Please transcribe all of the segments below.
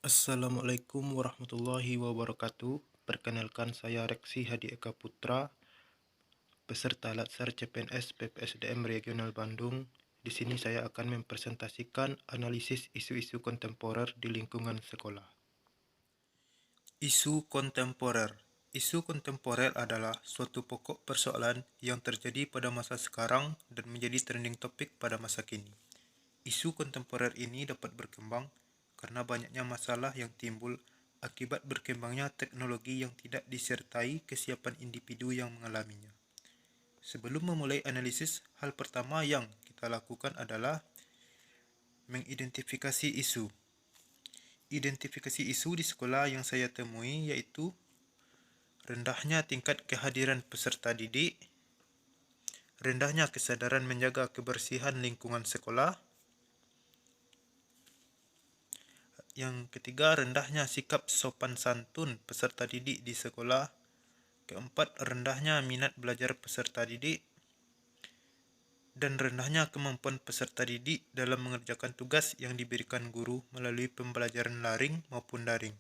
Assalamualaikum warahmatullahi wabarakatuh. Perkenalkan, saya Reksi Hadi Eka Putra, peserta Latsar CPNS PPSDM Regional Bandung. Di sini saya akan mempresentasikan analisis isu-isu kontemporer di lingkungan sekolah. Isu kontemporer. Isu kontemporer adalah suatu pokok persoalan yang terjadi pada masa sekarang dan menjadi trending topik pada masa kini. Isu kontemporer ini dapat berkembang karena banyaknya masalah yang timbul akibat berkembangnya teknologi yang tidak disertai kesiapan individu yang mengalaminya. Sebelum memulai analisis, hal pertama yang kita lakukan adalah mengidentifikasi isu. Identifikasi isu di sekolah yang saya temui yaitu rendahnya tingkat kehadiran peserta didik, rendahnya kesadaran menjaga kebersihan lingkungan sekolah. Yang ketiga, rendahnya sikap sopan santun peserta didik di sekolah. Keempat, rendahnya minat belajar peserta didik. Dan rendahnya kemampuan peserta didik dalam mengerjakan tugas yang diberikan guru melalui pembelajaran daring maupun daring.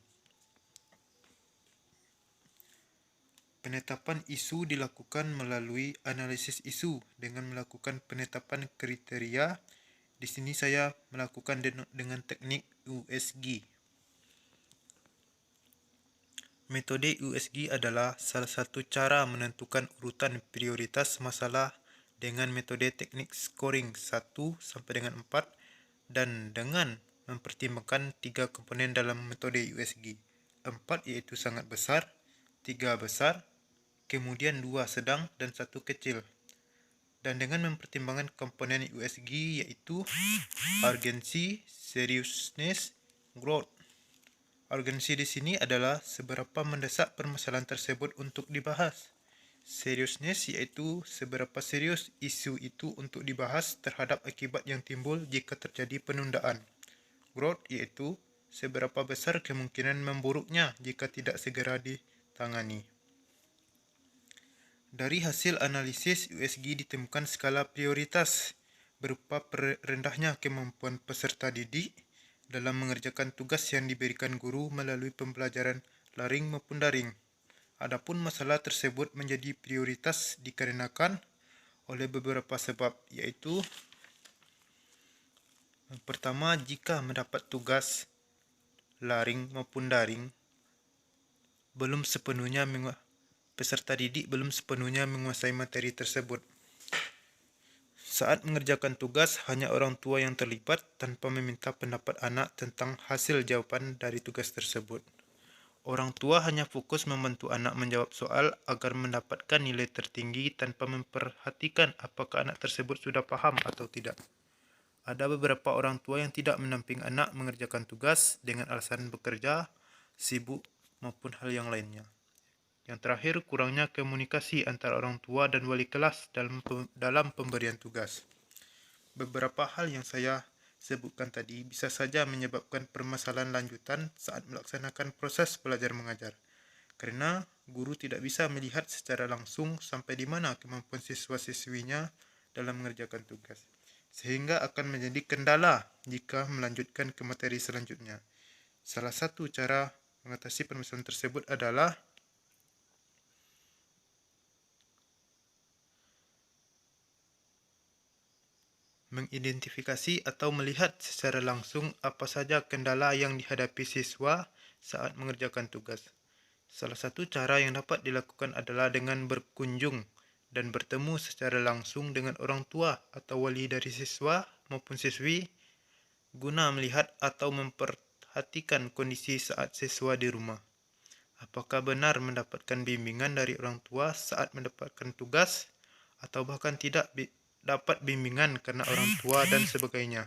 Penetapan isu dilakukan melalui analisis isu dengan melakukan penetapan kriteria. Di sini saya melakukan dengan teknik USG. Metode USG adalah salah satu cara menentukan urutan prioritas masalah dengan metode teknik scoring 1 sampai dengan 4 dan dengan mempertimbangkan 3 komponen dalam metode USG. 4 yaitu sangat besar, 3 besar, kemudian 2 sedang dan 1 kecil. Dan dengan mempertimbangkan komponen USG yaitu urgency, seriousness, growth. Urgensi di sini adalah seberapa mendesak permasalahan tersebut untuk dibahas. Seriousness yaitu seberapa serius isu itu untuk dibahas terhadap akibat yang timbul jika terjadi penundaan. Growth yaitu seberapa besar kemungkinan memburuknya jika tidak segera ditangani. Dari hasil analisis USG ditemukan skala prioritas berupa rendahnya kemampuan peserta didik dalam mengerjakan tugas yang diberikan guru melalui pembelajaran daring maupun daring. Adapun masalah tersebut menjadi prioritas dikarenakan oleh beberapa sebab, yaitu yang pertama, jika mendapat tugas daring maupun daring, peserta didik belum sepenuhnya menguasai materi tersebut. Saat mengerjakan tugas, hanya orang tua yang terlibat tanpa meminta pendapat anak tentang hasil jawaban dari tugas tersebut. Orang tua hanya fokus membantu anak menjawab soal agar mendapatkan nilai tertinggi tanpa memperhatikan apakah anak tersebut sudah paham atau tidak. Ada beberapa orang tua yang tidak menamping anak mengerjakan tugas dengan alasan bekerja, sibuk, maupun hal yang lainnya. Yang terakhir, kurangnya komunikasi antara orang tua dan wali kelas dalam pemberian tugas. Beberapa hal yang saya sebutkan tadi bisa saja menyebabkan permasalahan lanjutan saat melaksanakan proses belajar mengajar. Karena guru tidak bisa melihat secara langsung sampai di mana kemampuan siswa-siswinya dalam mengerjakan tugas. Sehingga akan menjadi kendala jika melanjutkan ke materi selanjutnya. Salah satu cara mengatasi permasalahan tersebut adalah mengidentifikasi atau melihat secara langsung apa saja kendala yang dihadapi siswa saat mengerjakan tugas. Salah satu cara yang dapat dilakukan adalah dengan berkunjung dan bertemu secara langsung dengan orang tua atau wali dari siswa maupun siswi guna melihat atau memperhatikan kondisi saat siswa di rumah. Apakah benar mendapatkan bimbingan dari orang tua saat mendapatkan tugas atau bahkan tidak dapat bimbingan karena orang tua dan sebagainya.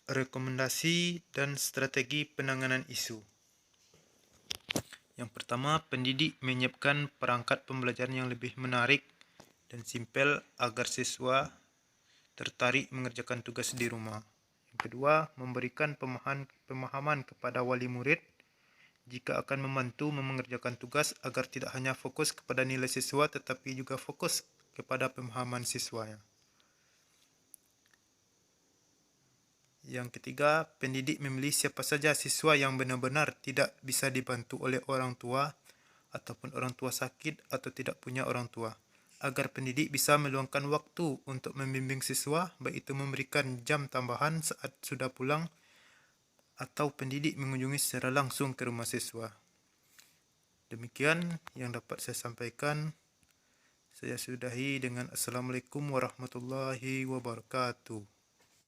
Rekomendasi dan strategi penanganan isu. Yang pertama, pendidik menyiapkan perangkat pembelajaran yang lebih menarik dan simpel agar siswa tertarik mengerjakan tugas di rumah. Yang kedua, memberikan pemahaman kepada wali murid jika akan membantu mengerjakan tugas agar tidak hanya fokus kepada nilai siswa tetapi juga fokus kepada pemahaman siswanya. Yang ketiga, pendidik memilih siapa saja siswa yang benar-benar tidak bisa dibantu oleh orang tua ataupun orang tua sakit atau tidak punya orang tua, agar pendidik bisa meluangkan waktu untuk membimbing siswa, baik itu memberikan jam tambahan saat sudah pulang atau pendidik mengunjungi secara langsung ke rumah siswa. Demikian yang dapat saya sampaikan. Saya sudahi dengan Assalamualaikum warahmatullahi wabarakatuh.